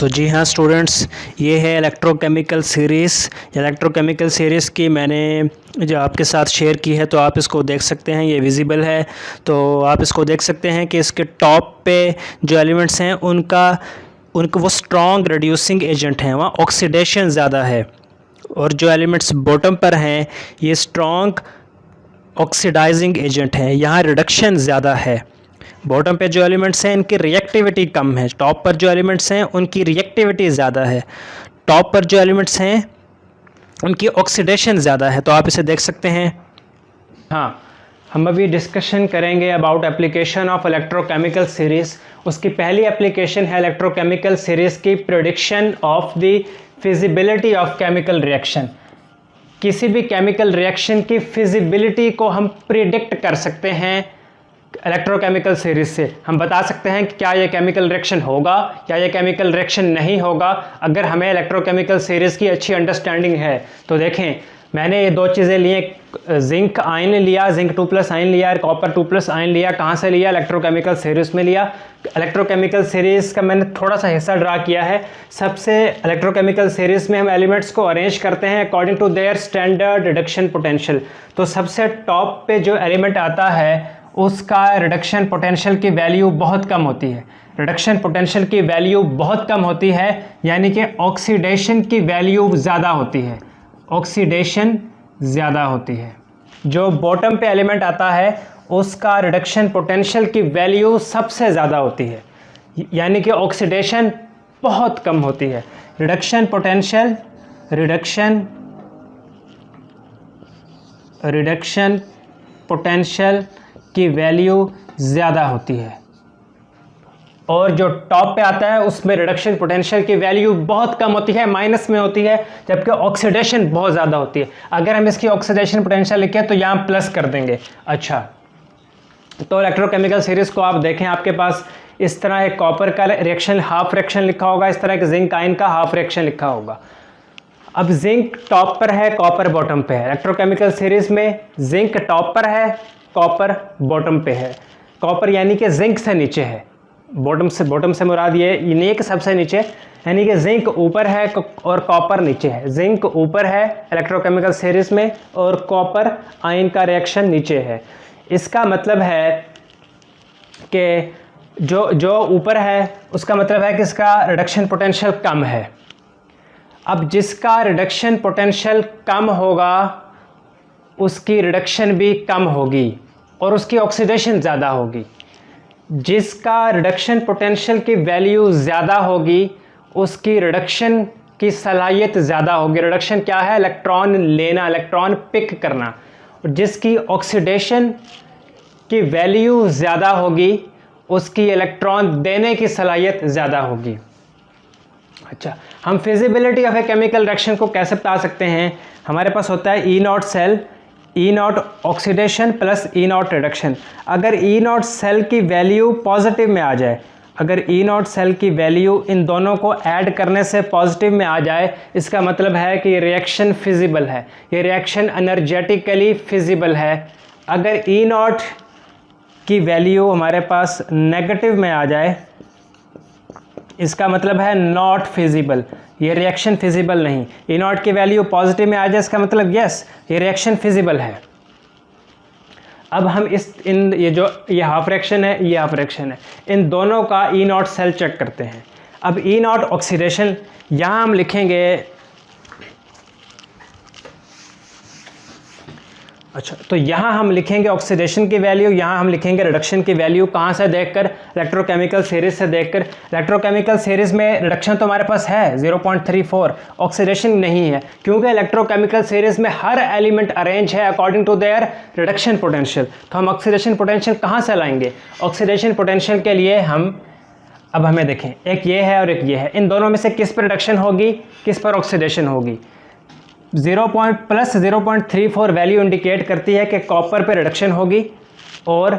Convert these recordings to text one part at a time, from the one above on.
तो जी हाँ स्टूडेंट्स, ये है इलेक्ट्रोकेमिकल सीरीज़ की मैंने जो आपके साथ शेयर की है, तो आप इसको देख सकते हैं, ये विजिबल है। तो आप इसको देख सकते हैं कि इसके टॉप पे जो एलिमेंट्स हैं उनका वो स्ट्रॉन्ग रिड्यूसिंग एजेंट हैं, वहाँ ऑक्सीडेशन ज़्यादा है। और जो एलिमेंट्स बॉटम पर हैं ये स्ट्रॉन्ग ऑक्सीडाइजिंग एजेंट हैं, यहाँ रिडक्शन ज़्यादा है। बॉटम पे जो एलिमेंट्स हैं इनकी रिएक्टिविटी कम है, टॉप पर जो एलिमेंट्स हैं उनकी रिएक्टिविटी ज़्यादा है। टॉप पर जो एलिमेंट्स हैं उनकी ऑक्सीडेशन ज़्यादा है, तो आप इसे देख सकते हैं। हाँ, हम अभी डिस्कशन करेंगे about application of electrochemical series. उसकी पहली एप्लीकेशन है इलेक्ट्रोकेमिकल सीरीज़ की prediction of the feasibility of chemical reaction. किसी भी केमिकल रिएक्शन की फिजिबिलिटी को हम प्रिडिक्ट कर सकते हैं इलेक्ट्रोकेमिकल सीरीज से। हम बता सकते हैं कि क्या ये केमिकल रिएक्शन होगा या ये केमिकल रिएक्शन नहीं होगा, अगर हमें इलेक्ट्रोकेमिकल सीरीज की अच्छी अंडरस्टैंडिंग है। तो देखें, मैंने ये दो चीज़ें ली, जिंक आयन लिया, जिंक 2+ आयन लिया और कॉपर 2+ आयन लिया। कहाँ से लिया? इलेक्ट्रोकेमिकल सीरीज में लिया। इलेक्ट्रोकेमिकल सीरीज का मैंने थोड़ा सा हिस्सा ड्रा किया है। सबसे इलेक्ट्रोकेमिकल सीरीज में हम एलिमेंट्स को अरेंज करते हैं according to their standard reduction potential. तो सबसे टॉप पे जो एलिमेंट आता है उसका रिडक्शन पोटेंशियल की वैल्यू बहुत कम होती है। रिडक्शन पोटेंशियल की वैल्यू बहुत कम होती है, यानी कि ऑक्सीडेशन की वैल्यू ज़्यादा होती है। ऑक्सीडेशन ज़्यादा होती है। जो बॉटम पे एलिमेंट आता है उसका रिडक्शन पोटेंशियल की वैल्यू सबसे ज़्यादा होती है, यानी कि ऑक्सीडेशन बहुत कम होती है। रिडक्शन पोटेंशियल की वैल्यू ज़्यादा होती है। और जो टॉप पे आता है उसमें रिडक्शन पोटेंशियल की वैल्यू बहुत कम होती है, माइनस में होती है, जबकि ऑक्सीडेशन बहुत ज़्यादा होती है। अगर हम इसकी ऑक्सीडेशन पोटेंशियल लिखें तो यहाँ प्लस कर देंगे। अच्छा, तो इलेक्ट्रोकेमिकल सीरीज को आप देखें, आपके पास इस तरह एक कॉपर का रिएक्शन हाफ रिएक्शन लिखा होगा, इस तरह के जिंक आयन का हाफ रिएक्शन लिखा होगा। अब जिंक टॉप पर है, कॉपर बॉटम पे है। इलेक्ट्रोकेमिकल सीरीज में जिंक टॉप पर है, कॉपर बॉटम पे है। कॉपर यानी कि जिंक से नीचे है, बॉटम से मुराद ये नहीं है कि सबसे नीचे, यानी कि जिंक ऊपर है और कॉपर नीचे है। जिंक ऊपर है इलेक्ट्रोकेमिकल सीरीज में और कॉपर आयन का रिएक्शन नीचे है। इसका मतलब है कि जो ऊपर है उसका मतलब है कि इसका रिडक्शन पोटेंशियल कम है। अब जिसका रिडक्शन पोटेंशियल कम होगा उसकी रिडक्शन भी कम होगी और उसकी ऑक्सीडेशन ज़्यादा होगी। जिसका रिडक्शन पोटेंशियल की वैल्यू ज़्यादा होगी उसकी रिडक्शन की सलाहियत ज़्यादा होगी। रिडक्शन क्या है? इलेक्ट्रॉन लेना, इलेक्ट्रॉन पिक करना। और जिसकी ऑक्सीडेशन की वैल्यू ज़्यादा होगी उसकी इलेक्ट्रॉन देने की सलाहियत ज़्यादा होगी। अच्छा, हम feasibility of a chemical reaction को कैसे बता सकते हैं? हमारे पास होता है E0 cell, E0 oxidation plus E0 reduction. अगर E0 सेल की वैल्यू पॉजिटिव में आ जाए, अगर E0 सेल की वैल्यू इन दोनों को ऐड करने से पॉजिटिव में आ जाए, इसका मतलब है कि ये रिएक्शन फिजिबल है, ये रिएक्शन एनर्जेटिकली फिजिबल है। अगर E0 की वैल्यू हमारे पास नेगेटिव में आ जाए, इसका मतलब है नॉट फिजिबल, ये रिएक्शन फिजिबल नहीं। E0 की वैल्यू पॉजिटिव में आ जाए, इसका मतलब यस ये रिएक्शन फिजिबल है। अब हम ये हाफ रिएक्शन है, ये हाफ रिएक्शन है, इन दोनों का E0 सेल चेक करते हैं। अब E0 ऑक्सीडेशन यहाँ हम लिखेंगे। अच्छा, तो यहाँ हम लिखेंगे ऑक्सीडेशन की वैल्यू, यहाँ हम लिखेंगे रिडक्शन की वैल्यू। कहाँ से देखकर? इलेक्ट्रोकेमिकल सीरीज से देखकर। इलेक्ट्रोकेमिकल सीरीज में रिडक्शन तो हमारे पास है 0.34, ऑक्सीडेशन नहीं है, क्योंकि इलेक्ट्रोकेमिकल सीरीज में हर एलिमेंट अरेंज है according to their reduction potential. तो हम ऑक्सीडेशन पोटेंशियल कहाँ से लाएंगे? ऑक्सीडेशन पोटेंशियल के लिए अब हमें देखें, एक ये है और एक ये है, इन दोनों में से किस पर रिडक्शन होगी, किस पर ऑक्सीडेशन होगी? 0.34 वैल्यू इंडिकेट करती है कि कॉपर पे रिडक्शन होगी, और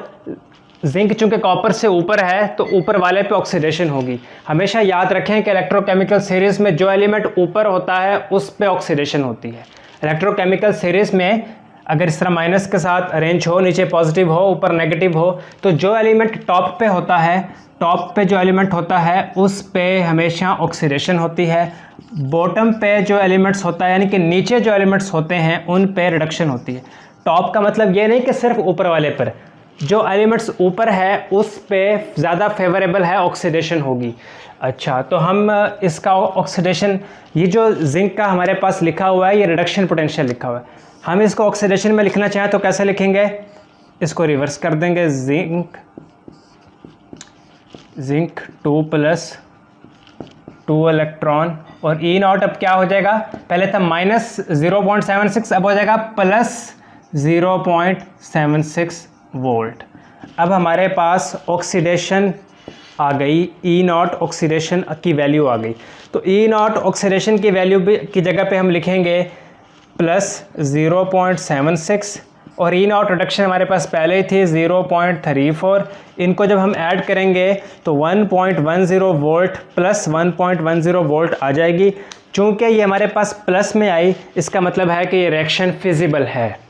जिंक चूंकि कॉपर से ऊपर है तो ऊपर वाले पे ऑक्सीडेशन होगी। हमेशा याद रखें कि इलेक्ट्रोकेमिकल सीरीज में जो एलिमेंट ऊपर होता है उस पे ऑक्सीडेशन होती है। इलेक्ट्रोकेमिकल सीरीज में अगर इस तरह माइनस के साथ अरेंज हो, नीचे पॉजिटिव हो ऊपर नेगेटिव हो, तो जो एलिमेंट टॉप पे होता है, टॉप पे जो एलिमेंट होता है उस पे हमेशा ऑक्सीडेशन होती है, बॉटम पे जो एलिमेंट्स होता है यानी कि नीचे जो एलिमेंट्स होते हैं उन पे रिडक्शन होती है। टॉप का मतलब ये नहीं कि सिर्फ ऊपर वाले पर, जो एलिमेंट्स ऊपर है उस पे ज़्यादा फेवरेबल है ऑक्सीडेशन होगी। अच्छा, तो हम इसका ऑक्सीडेशन, ये जो जिंक का हमारे पास लिखा हुआ है ये रिडक्शन पोटेंशियल लिखा हुआ है, हम इसको ऑक्सीडेशन में लिखना चाहें तो कैसे लिखेंगे, इसको रिवर्स कर देंगे, जिंक 2 + 2 इलेक्ट्रॉन और ई नॉट अब क्या हो जाएगा, पहले था -0.76 अब हो जाएगा +0.76 वोल्ट। अब हमारे पास ऑक्सीडेशन आ गई, ई नॉट ऑक्सीडेशन की वैल्यू आ गई, तो ई नॉट ऑक्सीडेशन की वैल्यू की जगह पे हम लिखेंगे +0.76 और ई नॉट रिडक्शन हमारे पास पहले ही थी 0.34, इनको जब हम ऐड करेंगे तो 1.10 वोल्ट प्लस 1.10 वोल्ट आ जाएगी। चूँकि ये हमारे पास प्लस में आई, इसका मतलब है कि ये रिएक्शन फिजिबल है।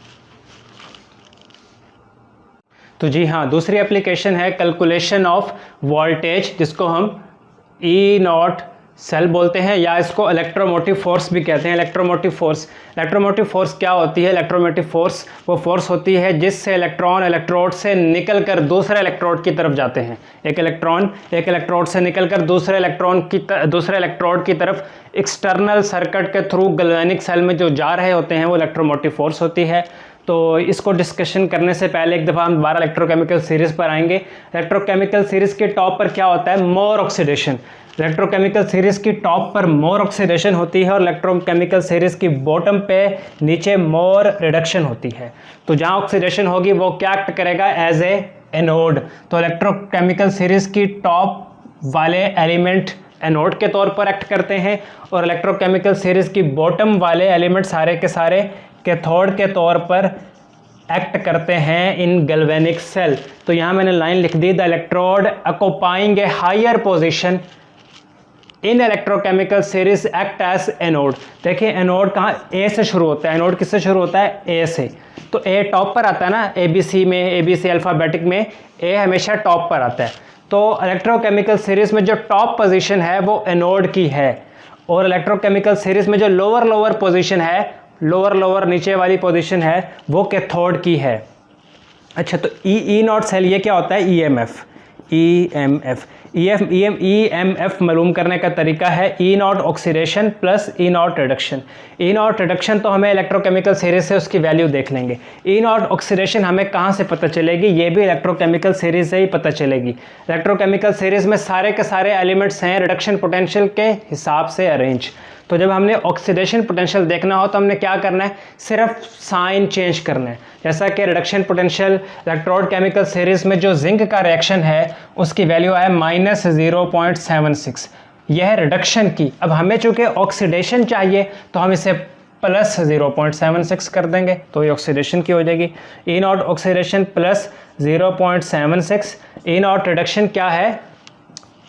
तो जी हाँ, दूसरी एप्लीकेशन है कैलकुलेशन ऑफ वोल्टेज, जिसको हम ई नॉट सेल बोलते हैं या इसको इलेक्ट्रोमोटिव फोर्स भी कहते हैं। इलेक्ट्रोमोटिव फोर्स क्या होती है, इलेक्ट्रोमोटिव फोर्स वो फोर्स होती है जिससे इलेक्ट्रॉन इलेक्ट्रोड से निकलकर दूसरे इलेक्ट्रोड की तरफ जाते हैं। एक इलेक्ट्रॉन एक इलेक्ट्रोड से निकलकर दूसरे इलेक्ट्रोड की तरफ एक्सटर्नल सर्किट के थ्रू गैल्वेनिक सेल में जो जा रहे होते हैं वो इलेक्ट्रोमोटिव फोर्स होती है। तो इसको डिस्कशन करने से पहले एक दफ़ा हम दोबारा इलेक्ट्रोकेमिकल सीरीज़ पर आएंगे। इलेक्ट्रोकेमिकल सीरीज़ के टॉप पर क्या होता है, मोर ऑक्सीडेशन। इलेक्ट्रोकेमिकल सीरीज़ की टॉप पर मोर ऑक्सीडेशन होती है और इलेक्ट्रोकेमिकल सीरीज़ की बॉटम पे नीचे मोर रिडक्शन होती है। तो जहाँ ऑक्सीडेशन होगी वो क्या एक्ट करेगा, एज ए एनोड। तो इलेक्ट्रोकेमिकल सीरीज़ की टॉप वाले एलिमेंट एनोड के तौर पर एक्ट करते हैं और इलेक्ट्रोकेमिकल सीरीज़ की बॉटम वाले एलिमेंट सारे के सारे कैथोड के तौर पर एक्ट करते हैं इन गैल्वेनिक सेल। तो यहाँ मैंने लाइन लिख दी, the electrode occupying a higher position in electrochemical series act as anode. देखिए एनोड कहाँ, ए से शुरू होता है, एनोड किससे शुरू होता है, ए से। तो ए टॉप पर आता है ना, ABC में, ABC अल्फ़ाबेटिक में ए हमेशा टॉप पर आता है। तो इलेक्ट्रोकेमिकल सीरीज़ में जो टॉप पोजीशन है वो एनोड की है और इलेक्ट्रोकेमिकल सीरीज़ में जो लोअर पोजीशन है, लोअर नीचे वाली पोजीशन है वो कैथोड की है। अच्छा, तो ई नॉट सेल ये क्या होता है, EMF मालूम करने का तरीका है E nought oxidation plus E nought reduction. E nought reduction तो हमें इलेक्ट्रोकेमिकल सीरीज से उसकी वैल्यू देख लेंगे। ई नॉट ऑक्सीडेशन हमें कहाँ से पता चलेगी, ये भी इलेक्ट्रोकेमिकल सीरीज से ही पता चलेगी। इलेक्ट्रोकेमिकल सीरीज में सारे के सारे एलिमेंट्स हैं रिडक्शन पोटेंशियल के हिसाब से अरेंज। तो जब हमने ऑक्सीडेशन पोटेंशियल देखना हो तो हमने क्या करना है, सिर्फ साइन चेंज करना है। जैसा कि reduction potential electrode chemical series में जो जिंक का रिएक्शन है उसकी वैल्यू है -0.76, यह रिडक्शन की। अब हमें चूंकि ऑक्सीडेशन चाहिए तो हम इसे +0.76 कर देंगे तो ये ऑक्सीडेशन की हो जाएगी। E nought oxidation +0.76, E nought reduction क्या है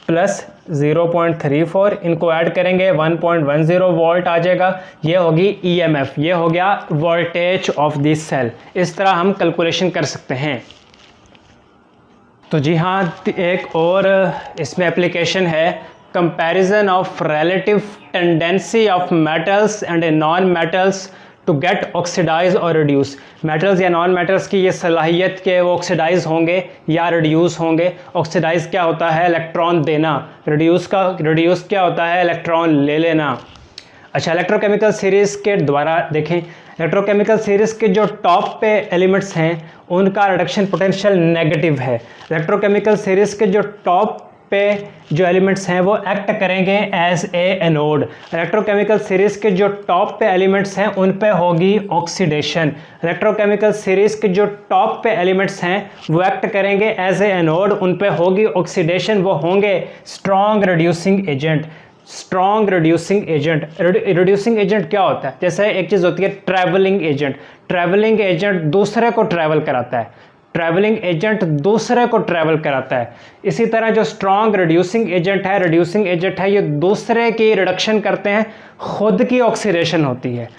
+0.34, इनको ऐड करेंगे 1.10 वोल्ट आ जाएगा। ये होगी EMF, ये हो गया वोल्टेज ऑफ दिस सेल। इस तरह हम कैलकुलेशन कर सकते हैं। तो जी हाँ, एक और इसमें एप्लीकेशन है, comparison of relative tendency of metals and non metals to get oxidise और रिड्यूस। मेटल्स या नॉन मेटल्स की ये सलाहियत के वो ऑक्सीडाइज होंगे या रिड्यूस होंगे। ऑक्सीडाइज क्या होता है, इलेक्ट्रॉन देना, रिड्यूस क्या होता है, इलेक्ट्रॉन ले लेना। अच्छा, इलेक्ट्रोकेमिकल सीरीज़ के द्वारा देखें, इलेक्ट्रोकेमिकल सीरीज़ के जो टॉप पे एलिमेंट्स हैं उनका रिडक्शन पोटेंशियल नेगेटिव है। इलेक्ट्रोकेमिकल सीरीज़ के जो टॉप पे जो एलिमेंट्स हैं वो एक्ट करेंगे as a anode. Electrochemical series के जो टॉप पे एलिमेंट्स हैं उन पे होगी ऑक्सीडेशन। इलेक्ट्रोकेमिकल सीरीज़ के जो टॉप पे एलिमेंट्स हैं वो एक्ट करेंगे एज ए एनोड, उन पे होगी ऑक्सीडेशन, वो होंगे strong reducing agent. Strong reducing agent, reducing agent क्या होता है, जैसे एक चीज़ होती है ट्रैवलिंग एजेंट। ट्रैवलिंग एजेंट दूसरे को ट्रैवल कराता है, ट्रैवलिंग एजेंट दूसरे को ट्रैवल कराता है। इसी तरह जो स्ट्रॉन्ग रिड्यूसिंग एजेंट है, ये दूसरे की रिडक्शन करते हैं, खुद की ऑक्सीडेशन होती है।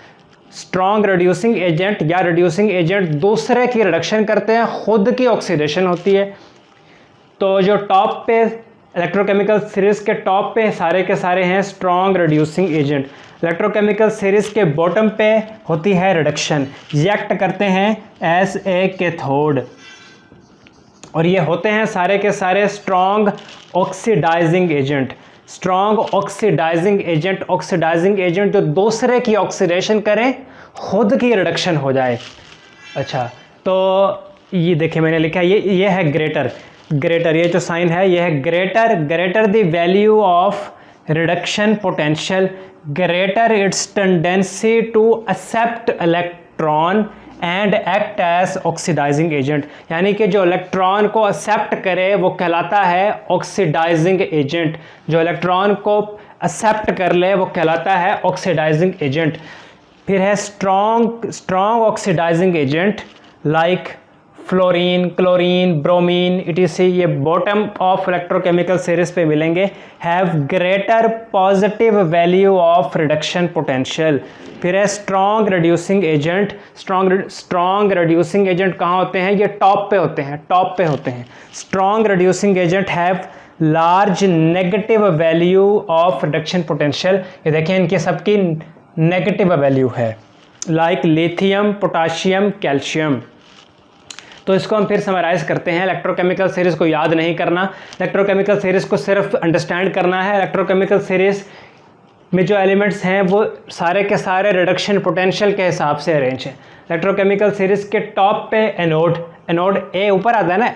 स्ट्रॉन्ग रिड्यूसिंग एजेंट या रिड्यूसिंग एजेंट दूसरे की रिडक्शन करते हैं, खुद की ऑक्सीडेशन होती है। तो जो टॉप पे इलेक्ट्रोकेमिकल सीरीज़ के टॉप पे सारे के सारे हैं strong reducing agent. Electrochemical series के बॉटम पे होती है रिडक्शन, ये एक्ट करते हैं एज ए कैथोड, और ये होते हैं सारे के सारे strong oxidising agent. Strong oxidising agent, oxidising agent जो दूसरे की ऑक्सीडेशन करें, खुद की रिडक्शन हो जाए। अच्छा, तो ये देखिए मैंने लिखा है, ये है ग्रेटर। ग्रेटर, ये जो साइन है ये है greater. Greater the value of reduction potential, greater its tendency to accept electron and act as oxidising agent. यानी कि जो इलेक्ट्रॉन को एक्सेप्ट करे वो कहलाता है ऑक्सीडाइजिंग एजेंट। जो इलेक्ट्रॉन को एक्सेप्ट कर ले वो कहलाता है ऑक्सीडाइजिंग एजेंट। फिर है strong oxidising agent like fluorine, chlorine, bromine, etc। ये बॉटम ऑफ इलेक्ट्रोकेमिकल सीरीज पे मिलेंगे। Have greater positive value of reduction potential. फिर है strong reducing agent. Strong reducing agent कहाँ होते हैं? ये टॉप पे होते हैं, टॉप पे होते हैं। Strong reducing agent have large negative value of reduction potential. ये देखिए इनकी सबकी नेगेटिव वैल्यू है, लाइक लिथियम, पोटाशियम, कैल्शियम। तो इसको हम फिर समराइज़ करते हैं। इलेक्ट्रोकेमिकल सीरीज़ को याद नहीं करना, इलेक्ट्रोकेमिकल सीरीज़ को सिर्फ अंडरस्टैंड करना है। इलेक्ट्रोकेमिकल सीरीज़ में जो एलिमेंट्स हैं वो सारे के सारे रिडक्शन पोटेंशियल के हिसाब से अरेंज हैं। इलेक्ट्रोकेमिकल सीरीज़ के टॉप पे एनोड, एनोड ए ऊपर आता है ना,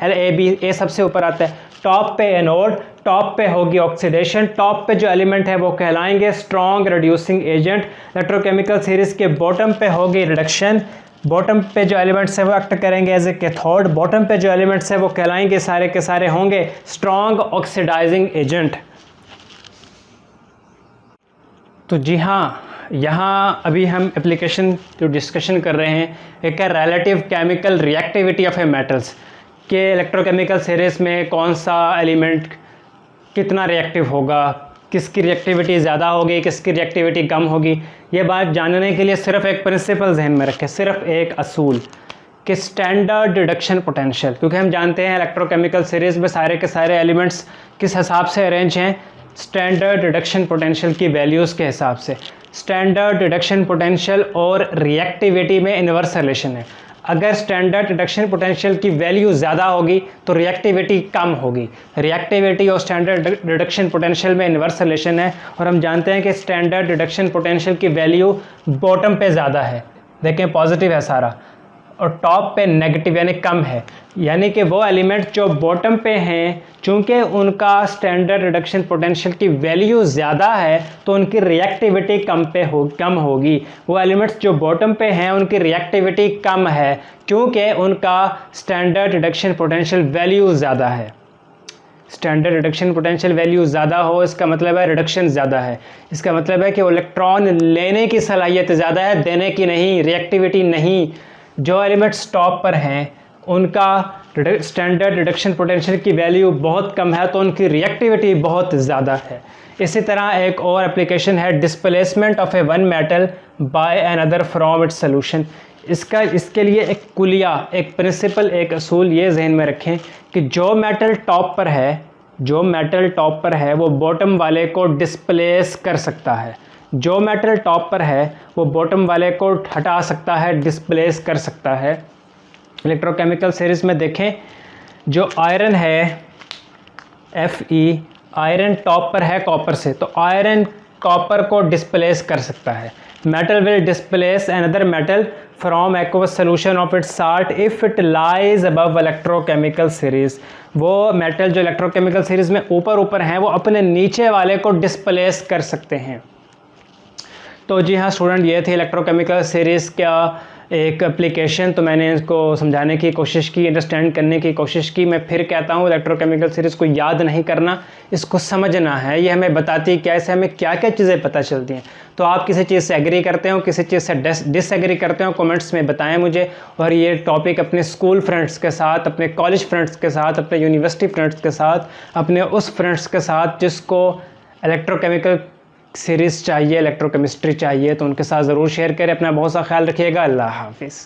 ए सबसे ऊपर आता है। टॉप पे एनोड, टॉप पे होगी ऑक्सीडेशन, टॉप पे जो एलिमेंट है वो कहलाएंगे strong reducing agent. Electrochemical series के बॉटम पे होगी रिडक्शन, बॉटम पे जो एलिमेंट्स है वो एक्ट करेंगे एज ए कैथोड, बॉटम पे जो एलिमेंट्स है वो कहलाएंगे सारे के सारे होंगे स्ट्रॉन्ग ऑक्सीडाइजिंग एजेंट। तो जी हाँ, यहाँ अभी हम एप्लीकेशन जो डिस्कशन कर रहे हैं एक है relative chemical reactivity of A metals, के इलेक्ट्रोकेमिकल सीरीज़ में कौन सा एलिमेंट कितना रिएक्टिव होगा, किसकी रिएक्टिविटी ज़्यादा होगी, किसकी रिएक्टिविटी कम होगी। ये बात जानने के लिए सिर्फ एक प्रिंसिपल जहन में रखें, सिर्फ एक असूल कि स्टैंडर्ड रिडक्शन पोटेंशियल, क्योंकि हम जानते हैं इलेक्ट्रोकेमिकल सीरीज़ में सारे के सारे एलिमेंट्स किस हिसाब से अरेंज हैं, स्टैंडर्ड रिडक्शन पोटेंशियल की वैल्यूज़ के हिसाब से। स्टैंडर्ड रिडक्शन पोटेंशियल और रिएक्टिविटी में इन्वर्स रिलेशन है। अगर स्टैंडर्ड रिडक्शन पोटेंशियल की वैल्यू ज़्यादा होगी तो रिएक्टिविटी कम होगी। रिएक्टिविटी और स्टैंडर्ड रिडक्शन पोटेंशियल में इन्वर्स रिलेशन है, और हम जानते हैं कि स्टैंडर्ड रिडक्शन पोटेंशियल की वैल्यू बॉटम पे ज़्यादा है, देखें पॉजिटिव है सारा, और टॉप पे नेगेटिव यानी कम है। यानी कि वो एलिमेंट जो बॉटम पे हैं, चूँकि उनका स्टैंडर्ड रिडक्शन पोटेंशियल की वैल्यू ज़्यादा है तो उनकी रिएक्टिविटी कम होगी। वो एलिमेंट्स जो बॉटम पे हैं उनकी रिएक्टिविटी कम है क्योंकि उनका स्टैंडर्ड रिडक्शन पोटेंशियल वैल्यू ज़्यादा है। स्टैंडर्ड रिडक्शन पोटेंशियल वैल्यू ज़्यादा हो इसका मतलब है रिडक्शन ज़्यादा है। इसका मतलब है कि इलेक्ट्रॉन लेने की सलाहियत ज़्यादा है, देने की नहीं, रिएक्टिविटी नहीं। जो एलिमेंट्स टॉप पर हैं उनका स्टैंडर्ड रिडक्शन पोटेंशियल की वैल्यू बहुत कम है तो उनकी रिएक्टिविटी बहुत ज़्यादा है। इसी तरह एक और एप्लीकेशन है displacement of a one metal by another from its solution. इसके लिए एक कुलिया, एक प्रिंसिपल, एक असूल ये जहन में रखें कि जो मेटल टॉप पर है वो बॉटम वाले को डिस्प्लेस कर सकता है। जो मेटल टॉप पर है वो बॉटम वाले को हटा सकता है, डिस्प्लेस कर सकता है। इलेक्ट्रोकेमिकल सीरीज़ में देखें, जो आयरन है Fe, आयरन टॉप पर है कॉपर से, तो आयरन कॉपर को डिस्प्लेस कर सकता है। Metal will displace another metal from aqueous solution of its salt if it lies above electrochemical series. वो मेटल जो इलेक्ट्रोकेमिकल सीरीज़ में ऊपर हैं वो अपने नीचे वाले को डिस्प्लेस कर सकते हैं। तो जी हाँ स्टूडेंट, ये थी इलेक्ट्रोकेमिकल सीरीज़ का एक एप्लीकेशन। तो मैंने इसको समझाने की कोशिश की, अंडरस्टैंड करने की कोशिश की। मैं फिर कहता हूँ इलेक्ट्रोकेमिकल सीरीज़ को याद नहीं करना, इसको समझना है। ये हमें बताती है क्या, इससे हमें क्या क्या चीज़ें पता चलती हैं। तो आप किसी चीज़ से एग्री करते हो, किसी चीज़ से डिसएग्री करते हो, कमेंट्स में बताएं मुझे। और ये टॉपिक अपने स्कूल फ्रेंड्स के साथ, अपने कॉलेज फ्रेंड्स के साथ, अपने यूनिवर्सिटी फ्रेंड्स के साथ, अपने उस फ्रेंड्स के साथ जिसको इलेक्ट्रोकेमिकल सीरीज़ चाहिए, इलेक्ट्रोकेमिस्ट्री चाहिए तो उनके साथ ज़रूर शेयर करें। अपना बहुत सा ख्याल रखिएगा। अल्लाह हाफिज़।